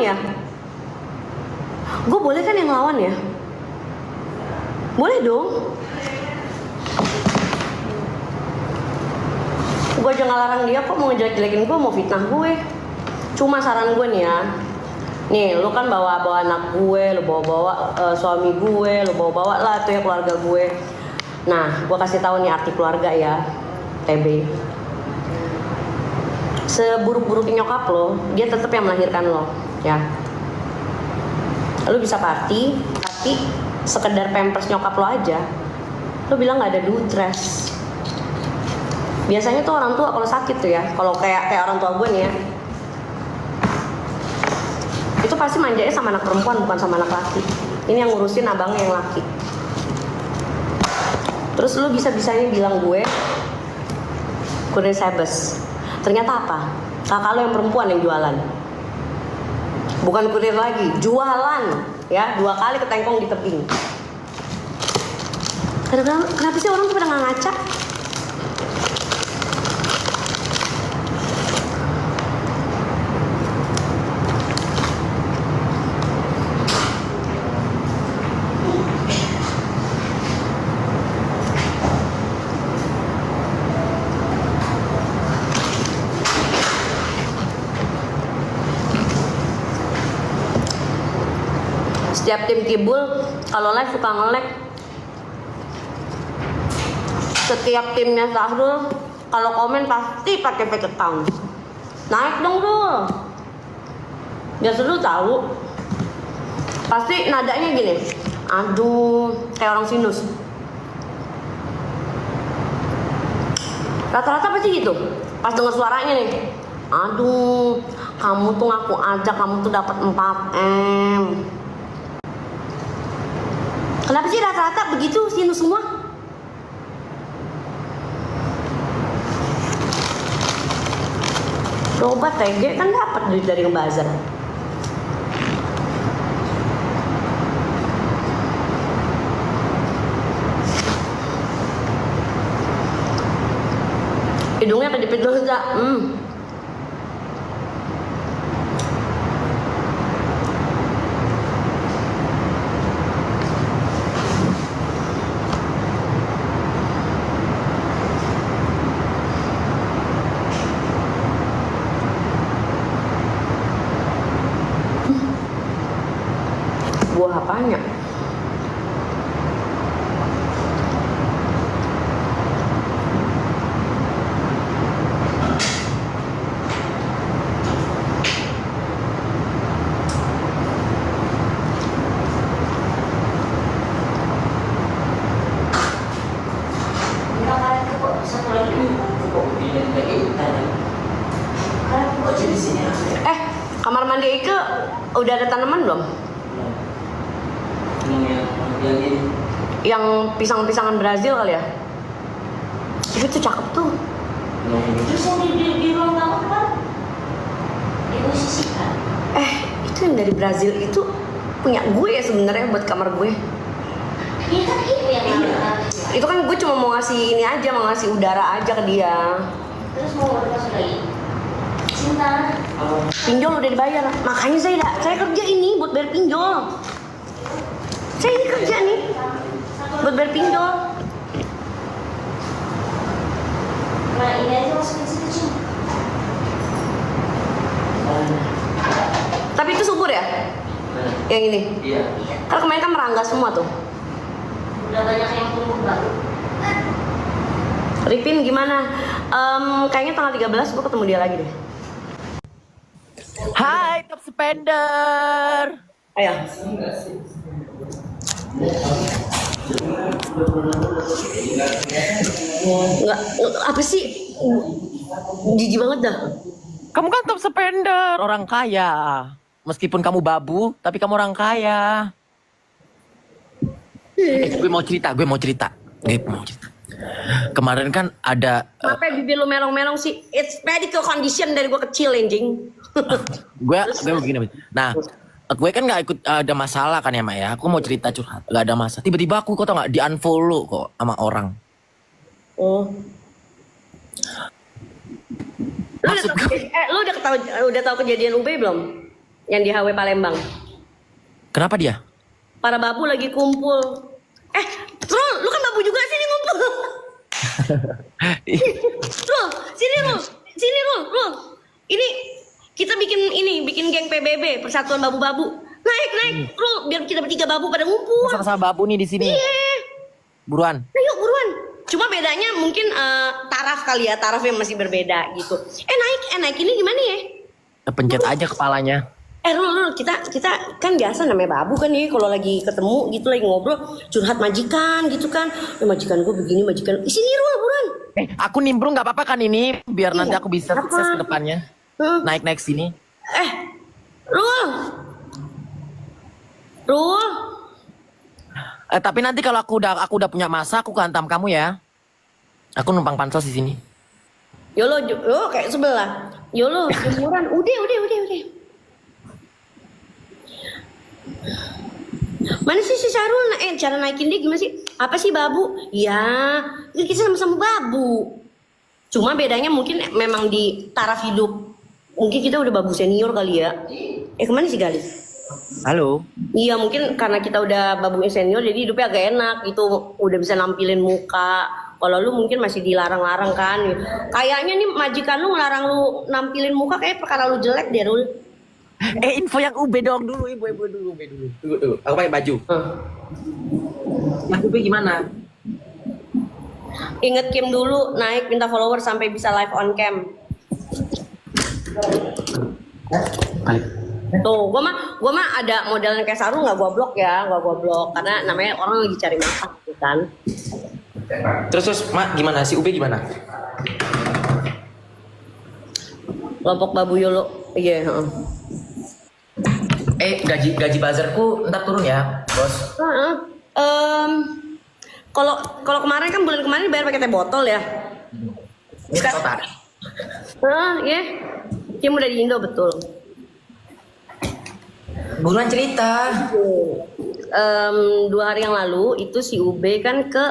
ya? Gue boleh kan yang ngelawan ya? Boleh dong. Gue aja nggak larang dia kok mau ngejelek-jelekin gue, mau fitnah gue. Cuma saran gue nih ya, nih lu kan bawa anak gue, lu bawa suami gue, lu bawa lah tuh ya keluarga gue. Nah, gue kasih tahu nih arti keluarga ya, TB. Seburuk-buruknya nyokap lo, dia tetap yang melahirkan lo, ya. Lu bisa party, tapi sekedar pampers nyokap lo aja, lu bilang nggak ada duit dress. Biasanya tuh orang tua kalau sakit tuh ya, kalau kayak orang tua gue nih ya, itu pasti manjanya sama anak perempuan bukan sama anak laki. Ini yang ngurusin abangnya yang laki. Terus lu bisa-bisanya bilang gue kurir sebes. Ternyata apa? Kakak lo yang perempuan yang jualan. Bukan kurir lagi, jualan ya, 2 kali ketengkong di tebing. Kenapa sih orang tuh pada nggak ngaca? Setiap tim kibul kalau live suka nge-lag. Setiap timnya Sahrul kalau komen pasti pakai fake account. Naik dong Rul. Biar seru tahu. Pasti nadanya gini. Aduh, kayak orang sinus. Rata-rata pasti gitu. Pas denger suaranya nih. Aduh, kamu tuh ngaku aja kamu tuh dapat 4M. Kenapa sih rata-rata begitu sinus semua? Obat TG kan dapat duit dari ngebazar. Hidungnya kedipit dulu enggak? Buah apanya? Kamar mandi Ike udah ada tanaman belum? Yang pisang-pisangan Brazil kali ya? Itu cakep tuh. Terus yang di ruang tamu kan diposisikan. Itu yang dari Brazil itu punya gue ya sebenarnya buat kamar gue. Iya kan itu yang Itu kan gue cuma mau ngasih ini aja, mau ngasih udara aja ke dia. Terus mau masuk lagi. Cinta. Pinjol udah dibayar, makanya saya kerja ini buat bayar pinjol. Saya ini kerja nih buat bayar pinjol. Nah ini aja masukin situ. Tapi itu subur ya? Yang ini? Iya. Karena kemarin kan merangga semua tuh. Udah banyak yang tumbuh baru. Ripin gimana? Kayaknya tanggal 13 gue ketemu dia lagi deh. Hai top spender. Ayo. Enggak, apa sih? Jijik banget dah. Kamu kan top spender, orang kaya. Meskipun kamu babu, tapi kamu orang kaya. Gue mau cerita. Kemarin kan ada Kenapa bibir lu melong-melong sih? It's medical condition dari gue kecil anjing. gue begini. Nah, gue kan nggak ikut ada masalah kan ya Mak ya. Aku mau cerita curhat, nggak ada masalah. Tiba-tiba aku kok tau nggak di unfollow kok sama orang. Oh. Lu Maksud gue, udah tahu kejadian UB belum? Yang di HW Palembang. Kenapa dia? Para babu lagi kumpul. Rul, lu kan babu juga sini ngumpul. Rul, sini Rul. Sini Rul. Ini kita bikin geng PBB, Persatuan Babu-Babu. Naik, Rul, biar kita bertiga babu pada ngumpul. Sama-sama babu nih di sini. Iya. Buruan. Ayo buruan. Cuma bedanya mungkin taraf kali ya, tarafnya masih berbeda gitu. Naik ini gimana ya? Pencet aja kepalanya. Rul, kita kan biasa namanya babu kan ya, kalau lagi ketemu gitu lagi ngobrol, curhat majikan gitu kan. Majikan gue begini, majikan. Sini Rul, buruan. Aku nimbrung nggak apa-apa kan ini, biar nanti aku bisa Apa? sukses ke depannya. Naik sini. Rul. Tapi nanti kalau aku udah punya masa, aku hantam kamu ya. Aku numpang pansos di sini. Yolo, kayak sebelah. Yolo, jemuran. Udah. Mana sih si Sarul? Cara naikin dia gimana sih? Apa sih babu? Ya, kita sama-sama babu. Cuma bedanya mungkin memang di taraf hidup. Mungkin kita udah babu senior kali ya. Kemana sih Gali? Halo. Iya, mungkin karena kita udah babu senior jadi hidupnya agak enak gitu. Udah bisa nampilin muka. Kalau lu mungkin masih dilarang-larang kan. Kayaknya nih majikan lu ngelarang lu nampilin muka kayak perkara lu jelek deh, Rul. Info yang UB dong dulu, ibu dulu. Tunggu. Aku pakai baju. Yang UB gimana? Ingat Kim dulu, naik minta follower sampai bisa live on cam. Tuh, gua mah ada modelnya kayak Sarul nggak gua blok karena namanya orang lagi cari masak gitu kan. Terus Mak gimana? Si UB gimana? Kelompok babu Yolo. Iya, Gaji buzzerku ntar turun ya, Bos. Kalau kemarin kan bulan kemarin bayar pakai teh botol ya. Ini total. Ya. Kim udah di Indo betul. Buruan cerita. 2 hari yang lalu itu si UB kan ke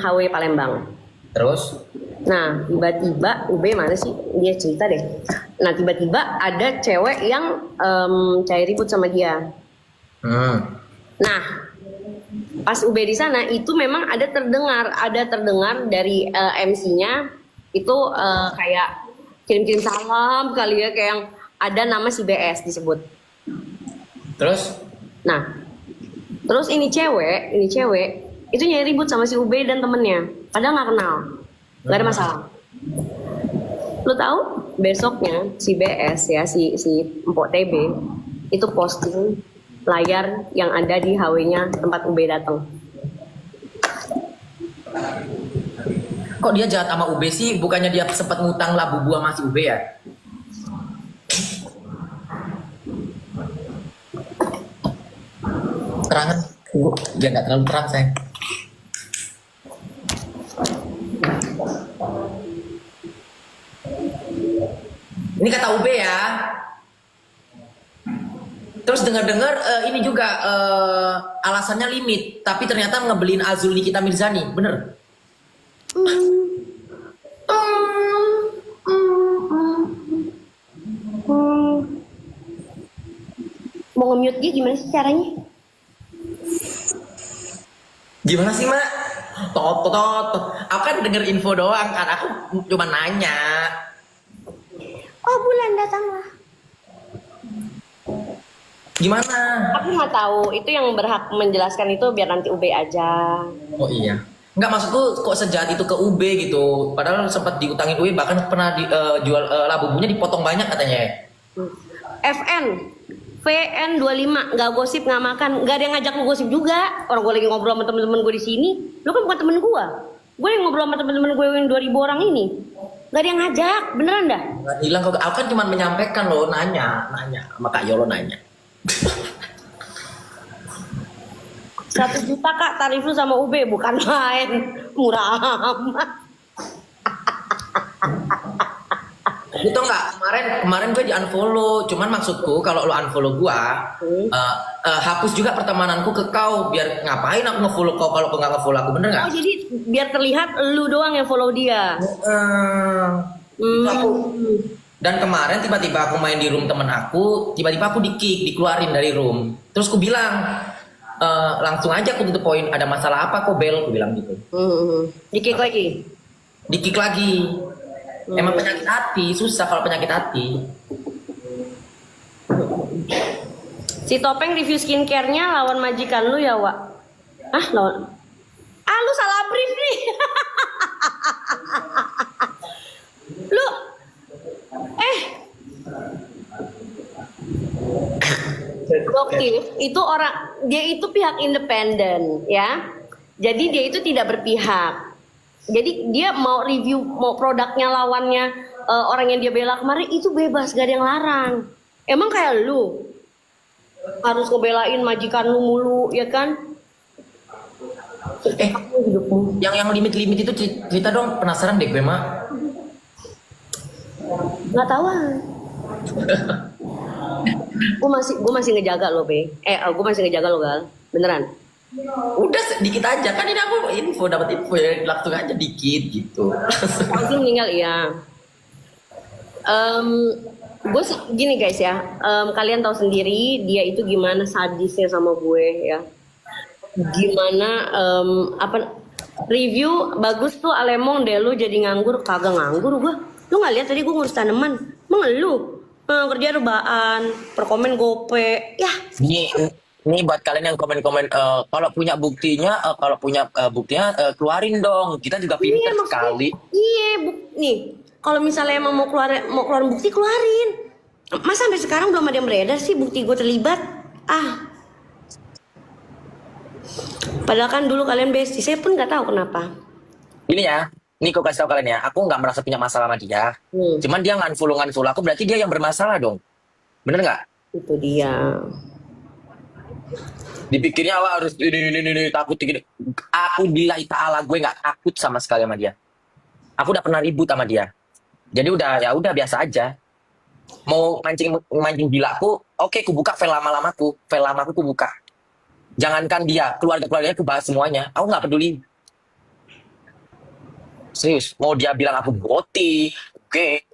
HW Palembang. Terus? Nah, tiba-tiba UB mana sih? Dia cerita deh. Nah, tiba-tiba ada cewek yang cari ribut sama dia. Nah, pas UB di sana itu memang ada terdengar dari MC-nya itu kayak kirim-kirim salam kali ya, kayak yang ada nama si BS disebut. Terus? Nah, terus ini cewek itu nyari ribut sama si UB dan temennya, padahal nggak kenal, nggak ada masalah. Lo tahu besoknya si BS ya si Empok TB itu posting layar yang ada di HW-nya tempat UB datang. Kok dia jahat sama UB sih? Bukannya dia sempat ngutang labu buah masih UB ya? Terangan, biar nggak terlalu terang sayang. Ini kata UB ya. Terus dengar-dengar ini juga alasannya limit, tapi ternyata ngebeliin Azul Nikita Mirzani, bener? Mau nge-mute dia gimana sih caranya? Gimana sih Mak? Tot. Aku kan denger info doang kan, aku cuma nanya. Oh, bulan datanglah. Gimana? Aku nggak tahu, itu yang berhak menjelaskan itu biar nanti UB aja. Oh iya. Enggak, maksudku kok sejahat itu ke UB gitu. Padahal sempat diutangin UB, bahkan pernah jual labubunya dipotong banyak katanya. VN25 nggak gosip nggak makan, nggak ada yang ngajak lu gosip juga. Orang gue lagi ngobrol sama temen-temen gue di sini, lu kan bukan temen gue. Gue yang ngobrol sama temen-temen gue yang 2000 orang ini, nggak ada yang ngajak, beneran dah. Nggak hilang kok, aku kan cuma menyampaikan loh, nanya sama Kak Yolo nanya. 1 juta Kak tarif lu sama UB, bukan main, murah amat. Itu enggak, kemarin gue di unfollow, cuman maksudku kalau lo unfollow gue, hapus juga pertemananku ke kau, biar ngapain aku ngefollow kau kalau kau nggak ngefollow aku, bener nggak? Oh, jadi biar terlihat lu doang yang follow dia. Itu aku Dan kemarin tiba-tiba aku main di room temen aku, tiba-tiba aku di-kick, dikeluarin dari room. Terus aku bilang, langsung aja aku tutup poin, ada masalah apa kok Bel? Aku bilang gitu. Di-kick lagi. Di-kick lagi. Emang penyakit hati, susah kalau penyakit hati. Si Topeng review skincare-nya lawan majikan lu ya, Wak? Ah, lawan. Ah, lu salah brief nih. Lu Goktif itu dia itu pihak independen ya. Jadi dia itu tidak berpihak. Jadi dia mau review mau produknya lawannya orang yang dia bela kemarin itu bebas, gak ada yang larang. Emang kayak lu harus ngebelain majikan lu mulu ya kan? Hidupmu. Yang limit-limit itu cerita dong, penasaran deh gue mah. Nggak tahu. gue masih ngejaga lo, Be. Gue masih ngejaga lo, Gal. Beneran. Udah sedikit aja kan, ini aku dapat info ya, langsung aja dikit gitu. Langsung meninggal, iya. Gue gini guys ya, kalian tahu sendiri dia itu gimana sadisnya sama gue ya. Gimana review bagus tuh Alemong deh, lu jadi nganggur. Kagak nganggur gue. Lu nggak lihat tadi gue ngurus tanaman? Emang lu kerja rebahan, perkomen gope ya. Ini buat kalian yang komen-komen, kalau punya buktinya, keluarin dong. Kita juga pintar sekali. Iya, nih. Kalau misalnya emang mau keluarin bukti, keluarin. Masa sampai sekarang belum ada yang beredar sih bukti gue terlibat? Padahal kan dulu kalian bestie, saya pun nggak tahu kenapa. Ini ya, ini aku kasih tau kalian ya, aku nggak merasa punya masalah sama dia. Cuman dia nganfollow aku, berarti dia yang bermasalah dong. Bener nggak? Itu dia. Dipikirnya harus ini takut gini. Aku billahi ta'ala gue nggak takut sama sekali sama dia. Aku udah pernah ribut sama dia. Jadi udah biasa aja. Mau mancing gilaku, oke, ku buka file lama-lamaku ku buka. Jangankan dia, keluarganya aku bahas semuanya. Aku nggak peduli. Serius, mau dia bilang aku boti, oke.